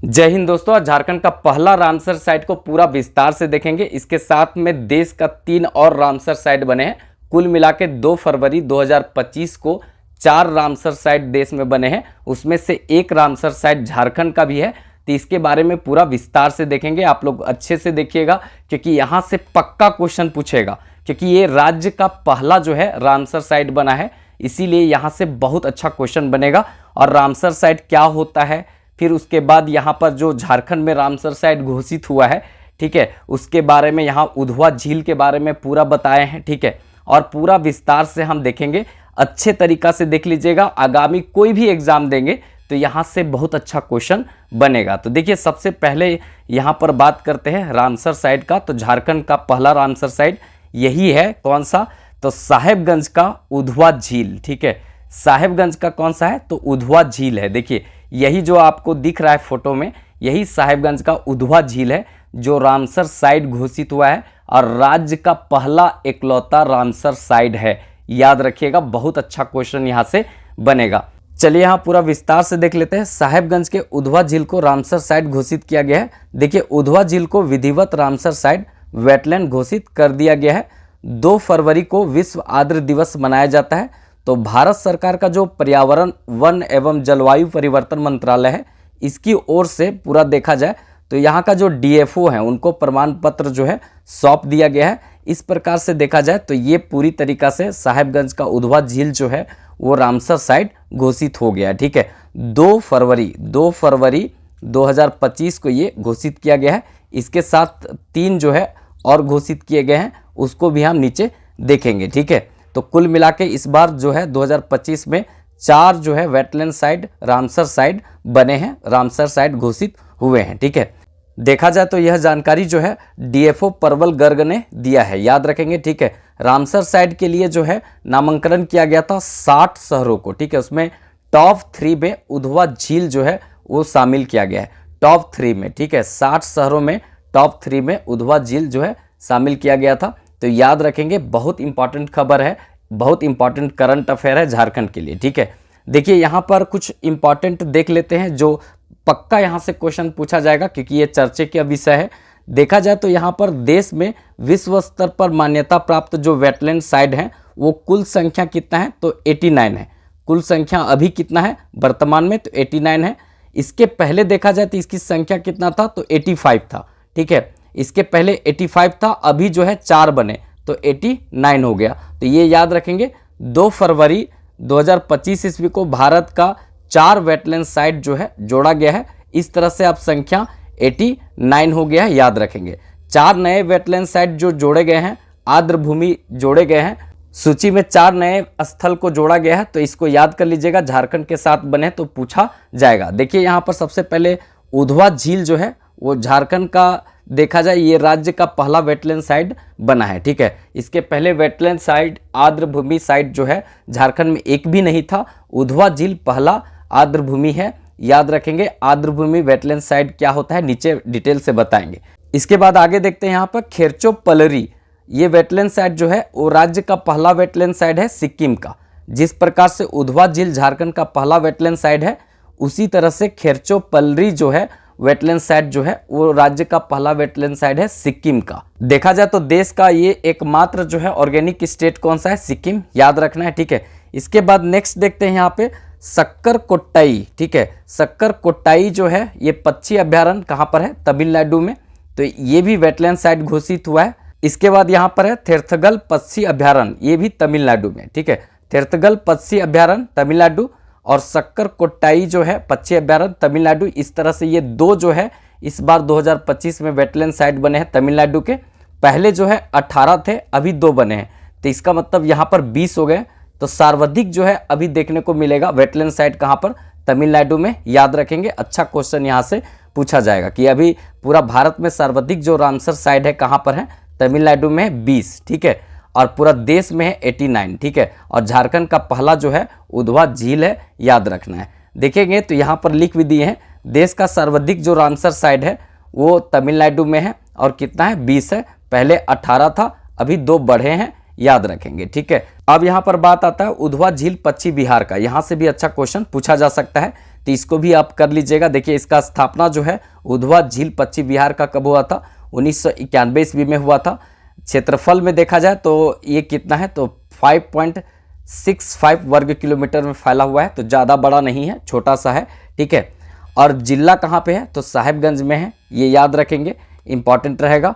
जय हिंद दोस्तों। आज झारखंड का पहला रामसर साइट को पूरा विस्तार से देखेंगे। इसके साथ में देश का 3 और रामसर साइट बने हैं। कुल मिला के 2 फरवरी 2025 को 4 रामसर साइट देश में बने हैं, उसमें से एक रामसर साइट झारखंड का भी है। तो इसके बारे में पूरा विस्तार से देखेंगे। आप लोग अच्छे से देखिएगा क्योंकि यहाँ से पक्का क्वेश्चन पूछेगा, क्योंकि ये राज्य का पहला जो है रामसर साइट बना है, इसीलिए यहाँ से बहुत अच्छा क्वेश्चन बनेगा। और रामसर साइट क्या होता है, फिर उसके बाद यहाँ पर जो झारखंड में रामसर साइट घोषित हुआ है, ठीक है, उसके बारे में यहाँ उधवा झील के बारे में पूरा बताए हैं, ठीक है। और पूरा विस्तार से हम देखेंगे, अच्छे तरीका से देख लीजिएगा। आगामी कोई भी एग्जाम देंगे तो यहाँ से बहुत अच्छा क्वेश्चन बनेगा। तो देखिए, सबसे पहले यहाँ पर बात करते हैं रामसर साइट का। तो झारखंड का पहला रामसर साइट यही है। कौन सा? तो साहेबगंज का उधवा झील, ठीक है। साहेबगंज का कौन सा है? तो उधवा झील है। देखिए, यही जो आपको दिख रहा है फोटो में, यही साहेबगंज का उधवा झील है जो रामसर साइट घोषित हुआ है और राज्य का पहला इकलौता रामसर साइट है। याद रखिएगा, बहुत अच्छा क्वेश्चन यहाँ से बनेगा। चलिए यहाँ पूरा विस्तार से देख लेते हैं। साहेबगंज के उधवा झील को रामसर साइट घोषित किया गया है। देखिए, उधवा झील को विधिवत रामसर साइट वेटलैंड घोषित कर दिया गया है। 2 फरवरी को विश्व आर्द्र दिवस मनाया जाता है। तो भारत सरकार का जो पर्यावरण, वन एवं जलवायु परिवर्तन मंत्रालय है, इसकी ओर से पूरा देखा जाए तो यहाँ का जो डीएफओ है उनको प्रमाण पत्र जो है सौंप दिया गया है। इस प्रकार से देखा जाए तो ये पूरी तरीका से साहेबगंज का उधवा झील जो है वो रामसर साइट घोषित हो गया है, ठीक है। 2 फरवरी 2025 को ये घोषित किया गया है। इसके साथ 3 जो है और घोषित किए गए हैं, उसको भी हम नीचे देखेंगे, ठीक है। तो कुल मिला के इस बार जो है 2025 में 4 जो है वेटलैंड साइट रामसर साइट बने हैं, रामसर साइट घोषित हुए हैं, ठीक है। देखा जाए तो यह जानकारी जो है डीएफओ परवल गर्ग ने दिया है, याद रखेंगे, ठीक है। रामसर साइट के लिए जो है नामांकन किया गया था 60 शहरों को, ठीक है। उसमें टॉप 3 में उधवा झील जो है वो शामिल किया गया है, टॉप 3 में, ठीक है। 60 शहरों में टॉप 3 में उधवा झील जो है शामिल किया गया था। तो याद रखेंगे, बहुत इंपॉर्टेंट खबर है, बहुत इंपॉर्टेंट करंट अफेयर है झारखंड के लिए, ठीक है। देखिए, यहाँ पर कुछ इंपॉर्टेंट देख लेते हैं जो पक्का यहाँ से क्वेश्चन पूछा जाएगा, क्योंकि ये चर्चे का विषय है। देखा जाए तो यहाँ पर देश में विश्व स्तर पर मान्यता प्राप्त जो वेटलैंड साइट हैं वो कुल संख्या कितना है? तो 89 है। कुल संख्या अभी कितना है वर्तमान में? तो 89 है। इसके पहले देखा जाए तो इसकी संख्या कितना था? तो 85 था, ठीक है। इसके पहले 85 था, अभी जो है 4 बने तो 89 हो गया। तो ये याद रखेंगे, 2 फरवरी 2025 ईस्वी को भारत का 4 वेटलैंड साइट जो है जोड़ा गया है। इस तरह से अब संख्या 89 हो गया है, याद रखेंगे। 4 नए वेटलैंड साइट जो जोड़े गए हैं, आर्द्र भूमि जोड़े गए हैं, सूची में 4 नए स्थल को जोड़ा गया है। तो इसको याद कर लीजिएगा, झारखंड के साथ बने तो पूछा जाएगा। देखिए, यहाँ पर सबसे पहले उधवा झील जो है वो झारखंड का, देखा जाए ये राज्य का पहला वेटलैंड साइट बना है, ठीक है। इसके पहले वेटलैंड साइट, आर्द्र भूमि साइट जो है झारखंड में एक भी नहीं था। उधवा झील पहला आर्द्र भूमि है, याद रखेंगे। आर्द्र भूमि वेटलैंड साइट क्या होता है नीचे डिटेल से बताएंगे। इसके बाद आगे देखते हैं यहाँ पर खेरचो पलरी, ये वेटलैंड साइट जो है वो राज्य का पहला वेटलैंड साइट है सिक्किम का। जिस प्रकार से उधवा झील झारखंड का पहला वेटलैंड साइट है, उसी तरह से खेरचो पलरी जो है वेटलैंड साइट जो है वो राज्य का पहला वेटलैंड साइट है सिक्किम का। देखा जाए तो देश का ये एकमात्र जो है ऑर्गेनिक स्टेट कौन सा है? सिक्किम, याद रखना है, ठीक है। इसके बाद नेक्स्ट देखते हैं यहाँ पे सक्कर कोट्टाई, ठीक है। सक्कर कोट्टाई जो है ये पक्षी अभ्यारण्य कहाँ पर है? तमिलनाडु में। तो ये भी वेटलैंड साइट घोषित हुआ है। इसके बाद यहाँ पर है थेरथगल पक्षी अभ्यारण्य, ये भी तमिलनाडु में, ठीक है। थेरथगल पक्षी अभ्यारण्य तमिलनाडु और सक्कर कोट्टाई जो है पक्षी अभ्यारण्य तमिलनाडु। इस तरह से ये 2 जो है इस बार 2025 में वेटलैंड साइट बने हैं तमिलनाडु के। पहले जो है 18 थे, अभी 2 बने हैं। तो इसका मतलब यहाँ पर 20 हो गए। तो सर्वाधिक जो है अभी देखने को मिलेगा वेटलैंड साइट कहाँ पर? तमिलनाडु में, याद रखेंगे। अच्छा क्वेश्चन यहाँ से पूछा जाएगा कि अभी पूरा भारत में सर्वाधिक जो रामसर साइट है कहाँ पर है? तमिलनाडु में 20, ठीक है। और पूरा देश में है 89, ठीक है। और झारखंड का पहला जो है उधवा झील है, याद रखना है। देखेंगे तो यहाँ पर लिख भी दिए हैं, देश का सर्वाधिक जो रामसर साइट है वो तमिलनाडु में है और कितना है? 20 है। पहले 18 था, अभी 2 बढ़े हैं, याद रखेंगे, ठीक है। अब यहाँ पर बात आता है उधवा झील पश्चिम बिहार का। यहाँ से भी अच्छा क्वेश्चन पूछा जा सकता है। तो इसको भी आप कर लीजिएगा। देखिए इसका स्थापना जो है उधवा झील पश्चिम बिहार का कब हुआ था, 1991 ईस्वी में हुआ था। क्षेत्रफल में देखा जाए तो ये कितना है, तो 5.65 वर्ग किलोमीटर में फैला हुआ है, तो ज़्यादा बड़ा नहीं है, छोटा सा है, ठीक है। और जिला कहाँ पे है, तो साहिबगंज में है, ये याद रखेंगे, इंपॉर्टेंट रहेगा।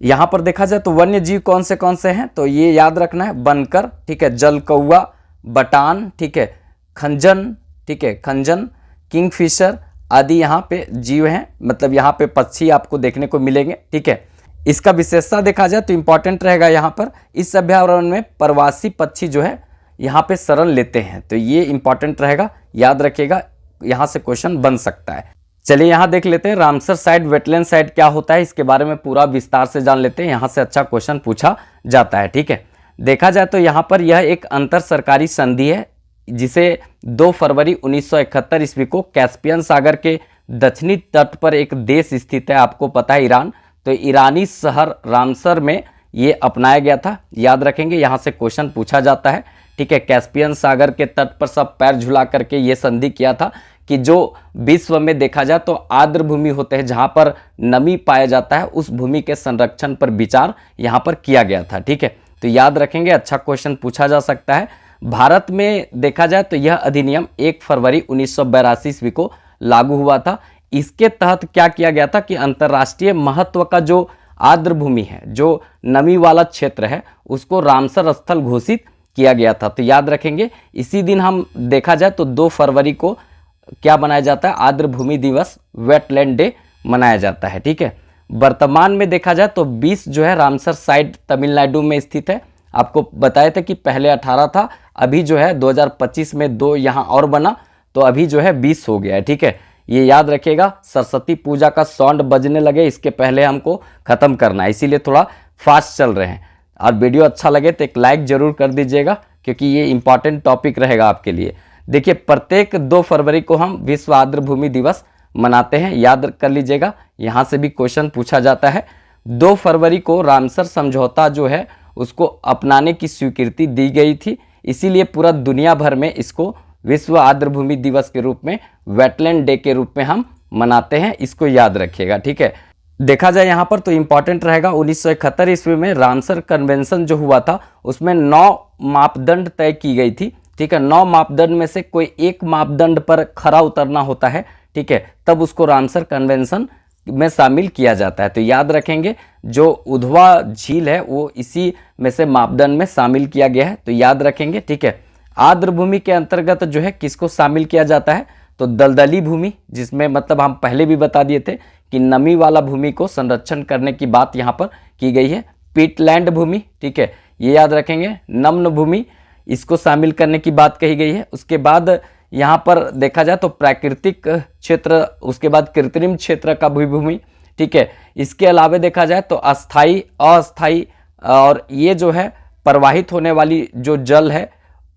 यहाँ पर देखा जाए तो वन्य जीव कौन से हैं, तो ये याद रखना है, बनकर, ठीक है, जलकौआ, बटान, ठीक है, खंजन, ठीक है, खंजन, किंगफिशर आदि यहाँ पे जीव हैं, मतलब यहाँ पे पक्षी आपको देखने को मिलेंगे, ठीक है। इसका विशेषता देखा जाए तो इंपॉर्टेंट रहेगा, यहाँ पर इस अभयारण्य में प्रवासी पक्षी जो है यहाँ पे शरण लेते हैं, तो ये इंपॉर्टेंट रहेगा, याद रखिएगा, यहाँ से क्वेश्चन बन सकता है। चलिए यहाँ देख लेते हैं रामसर साइट, वेटलैंड साइट क्या होता है, इसके बारे में पूरा विस्तार से जान लेते हैं, यहाँ से अच्छा क्वेश्चन पूछा जाता है, ठीक है। देखा जाए तो यहाँ पर यह एक अंतर सरकारी संधि है, जिसे 2 फरवरी 1971 ईस्वी को कैस्पियन सागर के दक्षिणी तट पर एक देश स्थित है, आपको पता है, ईरान, तो ईरानी शहर रामसर में ये अपनाया गया था, याद रखेंगे, यहाँ से क्वेश्चन पूछा जाता है, ठीक है। कैस्पियन सागर के तट पर सब पैर झुला करके ये संधि किया था कि जो विश्व में देखा जाए तो आर्द्र भूमि होते हैं, जहाँ पर नमी पाया जाता है, उस भूमि के संरक्षण पर विचार यहाँ पर किया गया था, ठीक है। तो याद रखेंगे, अच्छा क्वेश्चन पूछा जा सकता है। भारत में देखा जाए तो यह अधिनियम 1 फरवरी 1982 ईस्वी को लागू हुआ था। इसके तहत क्या किया गया था कि अंतर्राष्ट्रीय महत्व का जो आर्द्र भूमि है, जो नमी वाला क्षेत्र है, उसको रामसर स्थल घोषित किया गया था, तो याद रखेंगे। इसी दिन हम देखा जाए तो 2 फरवरी को क्या मनाया जाता है, आर्द्र भूमि दिवस, वेटलैंड डे मनाया जाता है, ठीक है। वर्तमान में देखा जाए तो 20 जो है रामसर साइट तमिलनाडु में स्थित है, आपको बताया था कि पहले 18 था, अभी जो है 2025 में 2 यहाँ और बना, तो अभी जो है 20 हो गया है, ठीक है। ये याद रखिएगा, सरस्वती पूजा का साउंड बजने लगे, इसके पहले हमको ख़त्म करना है, इसीलिए थोड़ा फास्ट चल रहे हैं। और वीडियो अच्छा लगे तो एक लाइक ज़रूर कर दीजिएगा, क्योंकि ये इंपॉर्टेंट टॉपिक रहेगा आपके लिए। देखिए प्रत्येक 2 फरवरी को हम विश्व आर्द्र भूमि दिवस मनाते हैं, याद कर लीजिएगा, यहाँ से भी क्वेश्चन पूछा जाता है। 2 फरवरी को रामसर समझौता जो है उसको अपनाने की स्वीकृति दी गई थी, इसीलिए पूरा दुनिया भर में इसको विश्व आर्द्र भूमि दिवस के रूप में, वेटलैंड डे के रूप में हम मनाते हैं, इसको याद रखिएगा, ठीक है। देखा जाए यहाँ पर तो इंपॉर्टेंट रहेगा, 1971 ईस्वी में रामसर कन्वेंशन जो हुआ था उसमें 9 मापदंड तय की गई थी, ठीक है। 9 मापदंड में से कोई एक मापदंड पर खरा उतरना होता है, ठीक है, तब उसको रामसर कन्वेंशन में शामिल किया जाता है। तो याद रखेंगे, जो उधवा झील है वो इसी में से मापदंड में शामिल किया गया है, तो याद रखेंगे, ठीक है। आर्द्र भूमि के अंतर्गत जो है किसको शामिल किया जाता है, तो दलदली भूमि, जिसमें मतलब हम पहले भी बता दिए थे कि नमी वाला भूमि को संरक्षण करने की बात यहाँ पर की गई है। पीटलैंड भूमि, ठीक है, ये याद रखेंगे। नम्न भूमि, इसको शामिल करने की बात कही गई है। उसके बाद यहाँ पर देखा जाए तो प्राकृतिक क्षेत्र, उसके बाद कृत्रिम क्षेत्र का भूमि, ठीक है। इसके अलावा देखा जाए तो अस्थाई, अस्थाई, और ये जो है प्रवाहित होने वाली जो जल है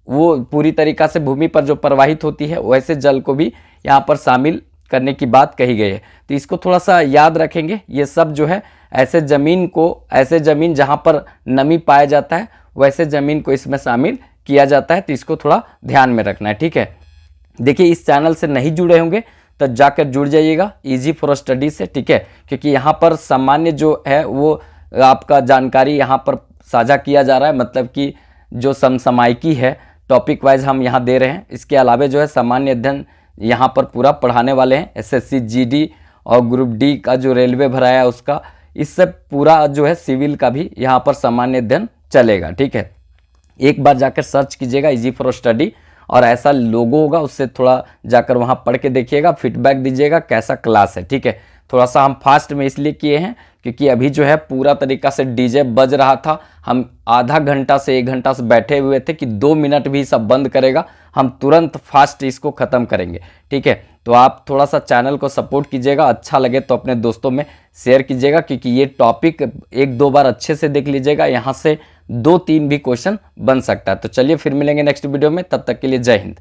वो पूरी तरीका से भूमि पर जो प्रवाहित होती है, वैसे जल को भी यहाँ पर शामिल करने की बात कही गई है। तो इसको थोड़ा सा याद रखेंगे, ये सब जो है ऐसे ज़मीन जहाँ पर नमी पाया जाता है, वैसे ज़मीन को इसमें शामिल किया जाता है, तो इसको थोड़ा ध्यान में रखना है, ठीक है। देखिए इस चैनल से नहीं जुड़े होंगे तो जाकर जुड़ जाइएगा इजी फॉर स्टडी से, ठीक है, क्योंकि यहाँ पर सामान्य जो है वो आपका जानकारी यहाँ पर साझा किया जा रहा है, मतलब कि जो समसामयिकी है टॉपिक वाइज हम यहाँ दे रहे हैं। इसके अलावा जो है सामान्य अध्ययन यहाँ पर पूरा पढ़ाने वाले हैं, एसएससी जीडी और ग्रुप डी का जो रेलवे भराया उसका, इससे पूरा जो है सिविल का भी यहाँ पर सामान्य अध्ययन चलेगा, ठीक है। एक बार जाकर सर्च कीजिएगा इजी फॉर स्टडी, और ऐसा लोगो होगा, उससे थोड़ा जाकर वहाँ पढ़ के देखिएगा, फीडबैक दीजिएगा कैसा क्लास है, ठीक है। थोड़ा सा हम फास्ट में इसलिए किए हैं क्योंकि अभी जो है पूरा तरीका से डीजे बज रहा था, हम आधा घंटा से 1 घंटा से बैठे हुए थे कि 2 मिनट भी सब बंद करेगा, हम तुरंत फास्ट इसको ख़त्म करेंगे, ठीक है। तो आप थोड़ा सा चैनल को सपोर्ट कीजिएगा, अच्छा लगे तो अपने दोस्तों में शेयर कीजिएगा, क्योंकि ये टॉपिक 1-2 बार अच्छे से देख लीजिएगा, यहाँ से 2-3 भी क्वेश्चन बन सकता है। तो चलिए फिर मिलेंगे नेक्स्ट वीडियो में, तब तक के लिए जय हिंद।